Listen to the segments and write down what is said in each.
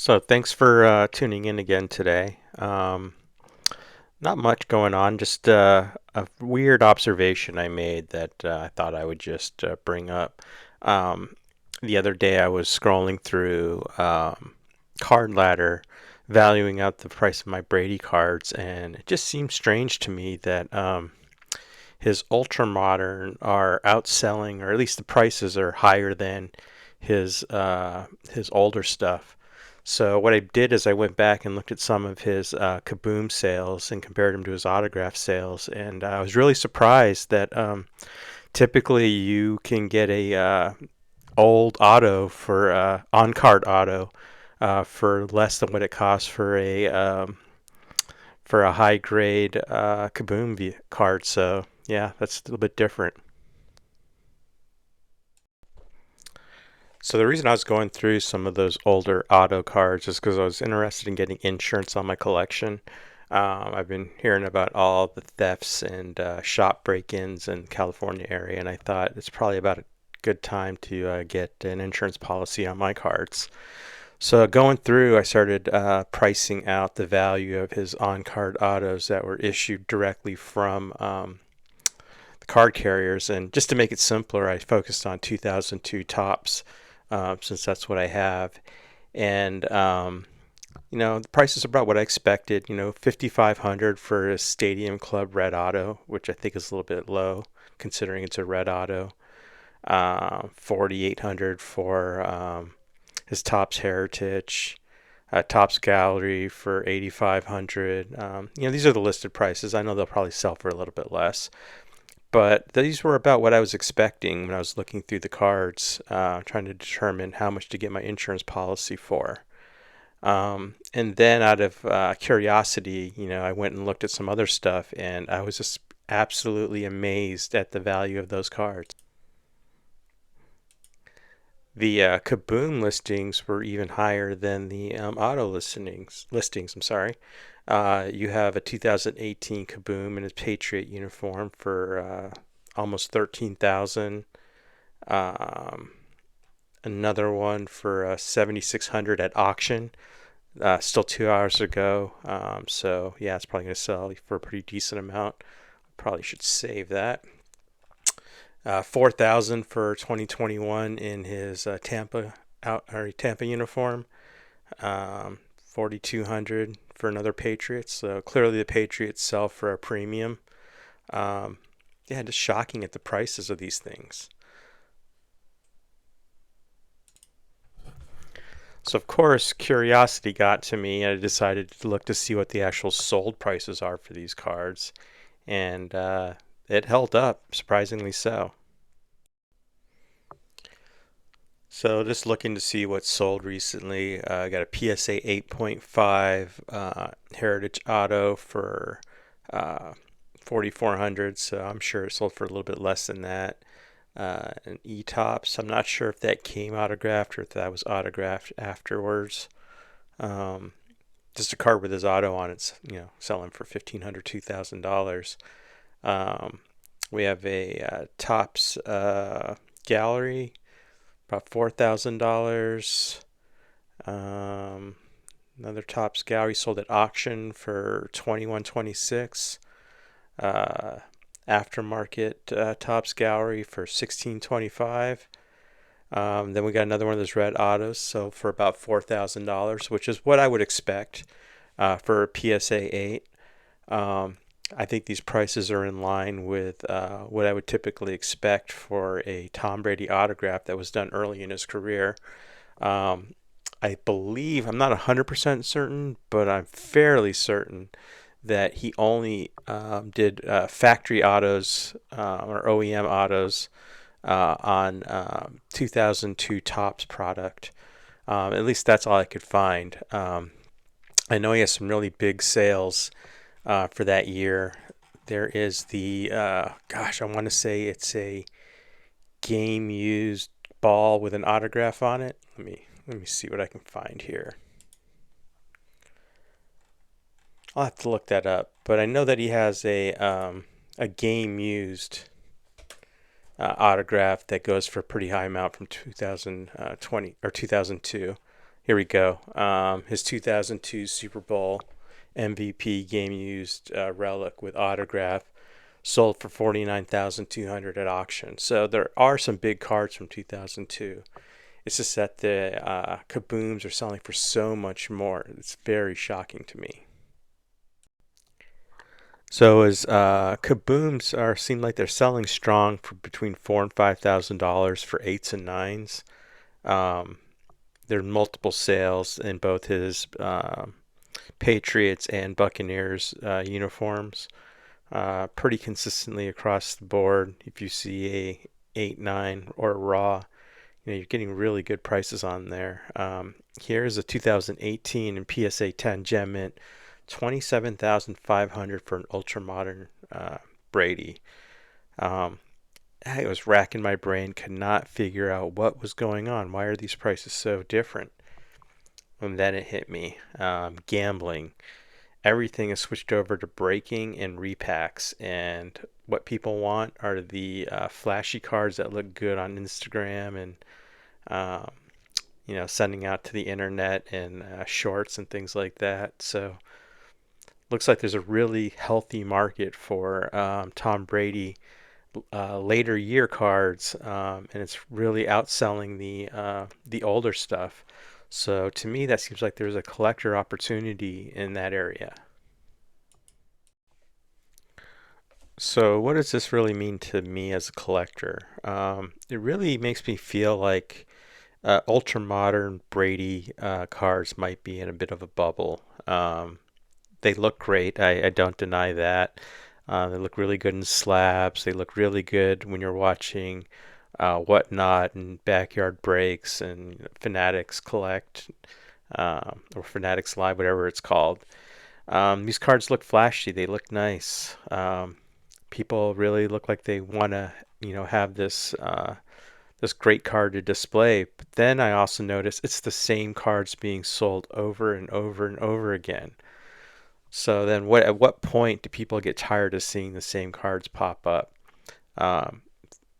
So thanks for tuning in again today. Not much going on, just a weird observation I made that I thought I would just bring up. Um, the other day I was scrolling through Card Ladder, valuing out the price of my Brady cards, and it just seemed strange to me that his ultra modern are outselling, or at least the prices are higher than his older stuff. So what I did is I went back and looked at some of his Kaboom sales and compared them to his autograph sales, and I was really surprised that typically you can get a old auto for on card auto for less than what it costs for a high grade Kaboom card. So yeah, that's a little bit different. So the reason I was going through some of those older auto cards is because I was interested in getting insurance on my collection. I've been hearing about all the thefts and shop break-ins in the California area, and I thought it's probably about a good time to get an insurance policy on my cards. So going through, I started pricing out the value of his on-card autos that were issued directly from the card carriers, and just to make it simpler, I focused on 2002 tops since that's what I have. And the prices are about what I expected. 5,500 for a Stadium Club Red Auto, which I think is a little bit low considering it's a red auto. 4,800 for his Topps Heritage. Topps Gallery for 8,500. These are the listed prices. I know they'll probably sell for a little bit less, but these were about what I was expecting when I was looking through the cards, trying to determine how much to get my insurance policy for. And then out of curiosity, I went and looked at some other stuff, and I was just absolutely amazed at the value of those cards. The Kaboom listings were even higher than the auto listings. I'm sorry. You have a 2018 Kaboom in his Patriot uniform for almost 13,000. Um, Another one for 7,600 at auction. Still 2 hours ago. So yeah, it's probably going to sell for a pretty decent amount. Probably should save that. 4,000 for 2021 in his Tampa uniform. 4,200 for another Patriots. So clearly the Patriots sell for a premium. Um, yeah, just shocking at the prices of these things. So of course, curiosity got to me. I decided to look to see what the actual sold prices are for these cards, and it held up surprisingly so. So just looking to see what's sold recently. I got a PSA 8.5 Heritage Auto for 4,400, so I'm sure it sold for a little bit less than that. An E-Tops, I'm not sure if that came autographed or if that was autographed afterwards. Um, just a card with his auto on it's selling for $1,500, $2,000. Um, we have a Topps Gallery, about $4,000. Um, Another Topps Gallery sold at auction for 2126. Uh, Aftermarket Topps Gallery for 1625. Then we got another one of those red autos, so for about $4,000, which is what I would expect for a PSA 8. Um, I think these prices are in line with what I would typically expect for a Tom Brady autograph that was done early in his career. Um, I believe, I'm not 100% certain, but I'm fairly certain that he only did factory autos or OEM autos on 2002 Topps product. At least that's all I could find. I know he has some really big sales for that year. There is the I want to say it's a game used ball with an autograph on it. Let me see what I can find here. I'll have to look that up, but I know that he has a game used autograph that goes for a pretty high amount from 2020 or 2002. Here we go. His 2002 Super Bowl MVP game used relic with autograph sold for 49,200 at auction. So there are some big cards from 2002. It's just that the Kabooms are selling for so much more. It's very shocking to me. So as Kabooms are seem like they're selling strong for between $4,000 and $5,000 for eights and nines. Um, there are multiple sales in both his Patriots and Buccaneers uniforms, pretty consistently across the board. If you see a 8-9 or a raw, you're getting really good prices on there. Here's a 2018 in PSA 10 Gem Mint, 27,500 for an ultra modern Brady. Um, I was racking my brain, could not figure out what was going on. Why are these prices so different? And then it hit me. Gambling. Everything is switched over to breaking and repacks. And what people want are the flashy cards that look good on Instagram and um, sending out to the internet and shorts and things like that. So looks like there's a really healthy market for Tom Brady later year cards, and it's really outselling the older stuff. So to me, that seems like there's a collector opportunity in that area. So what does this really mean to me as a collector? It really makes me feel like ultra modern Brady cards might be in a bit of a bubble. They look great. I don't deny that. They look really good in slabs. They look really good when you're watching Whatnot and Backyard Breaks and Fanatics Collect or Fanatics Live, whatever it's called. These cards look flashy. They look nice. People really look like they want to, have this great card to display. But then I also notice it's the same cards being sold over and over and over again. So then, at what point do people get tired of seeing the same cards pop up? Um,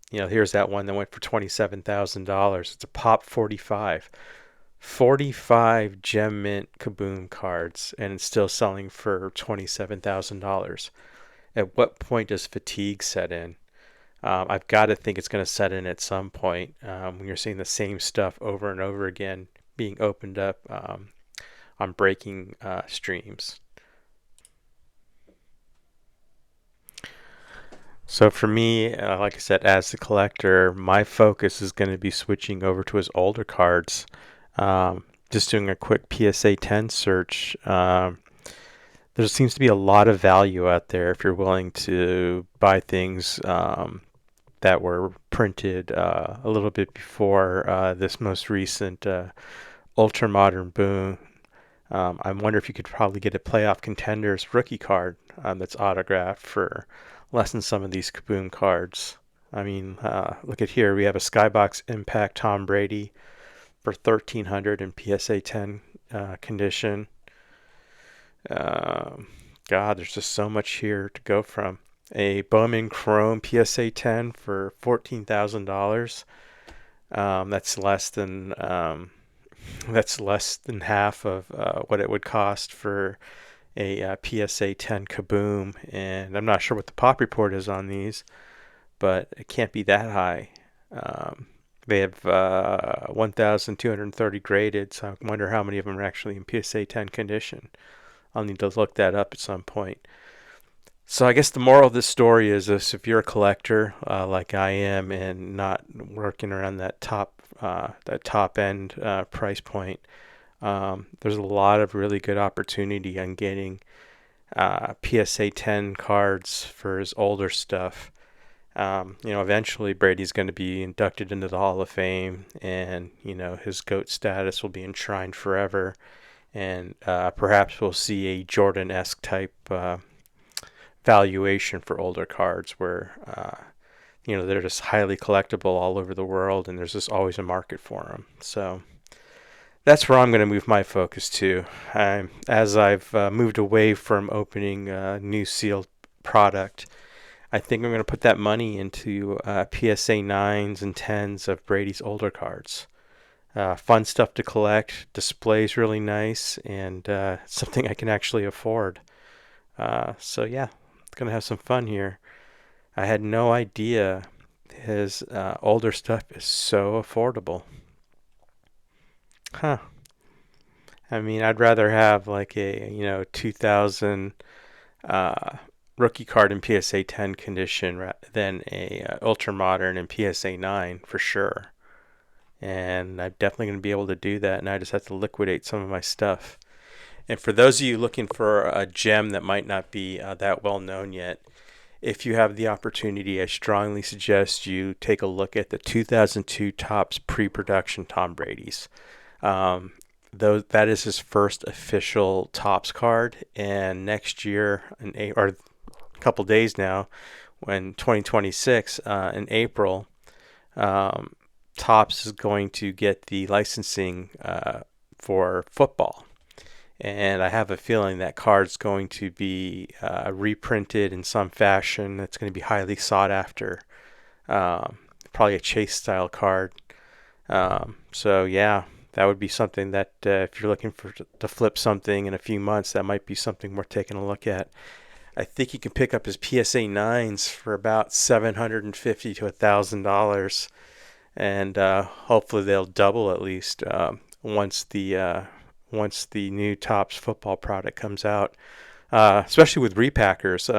here's that one that went for $27,000. It's a pop 45. 45 gem mint kaboom cards, and it's still selling for $27,000. At what point does fatigue set in? I've got to think it's going to set in at some point when you're seeing the same stuff over and over again being opened up on breaking streams. So for me, like I said, as a collector, my focus is going to be switching over to his older cards. Just doing a quick PSA 10 search. There seems to be a lot of value out there if you're willing to buy things that were printed a little bit before this most recent ultra modern boom. I wonder if you could probably get a playoff contenders rookie card that's autographed for less than some of these Kaboom cards. I mean, look at here. We have a Skybox Impact Tom Brady for 1,300 in PSA 10 condition. God, there's just so much here to go from. A Bowman Chrome PSA 10 for $14,000. That's less than half of what it would cost for a PSA 10 Kaboom, and I'm not sure what the pop report is on these, but it can't be that high. They have 1,230 graded, so I wonder how many of them are actually in PSA 10 condition. I'll need to look that up at some point. So I guess the moral of this story is this: if you're a collector like I am and not working around that top end price point, there's a lot of really good opportunity on getting PSA 10 cards for his older stuff. Eventually Brady's going to be inducted into the Hall of Fame, and his GOAT status will be enshrined forever. And perhaps we'll see a Jordan-esque type valuation for older cards where they're just highly collectible all over the world, and there's just always a market for them. So that's where I'm going to move my focus to. As I've moved away from opening new sealed product, I think I'm going to put that money into PSA 9s and 10s of Brady's older cards. Fun stuff to collect. Display's really nice, and something I can actually afford. So yeah, gonna have some fun here. I had no idea his older stuff is so affordable. Huh. I mean, I'd rather have like a 2000 uh, rookie card in PSA 10 condition than a ultra modern in PSA 9 for sure. And I'm definitely going to be able to do that. And I just have to liquidate some of my stuff. And for those of you looking for a gem that might not be that well known yet, if you have the opportunity, I strongly suggest you take a look at the 2002 Topps pre-production Tom Brady's. Um, that is his first official Topps card, and next year, or a couple days now, when 2026 in April, um, Topps is going to get the licensing for football. And I have a feeling that card's going to be reprinted in some fashion. It's going to be highly sought after. Um, Probably a chase style card. So yeah, that would be something that if you're looking for to flip something in a few months, that might be something worth taking a look at. I think you can pick up his PSA nines for about $750 to $1,000, and hopefully they'll double at least once the new Topps football product comes out. Especially with repackers.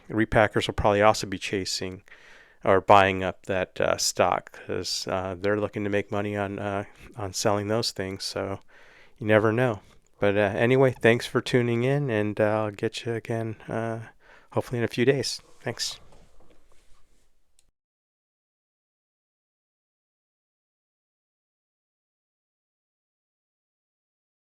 Repackers will probably also be chasing or buying up that stock because they're looking to make money on selling those things. So you never know. But anyway, thanks for tuning in, and I'll get you again hopefully in a few days. Thanks.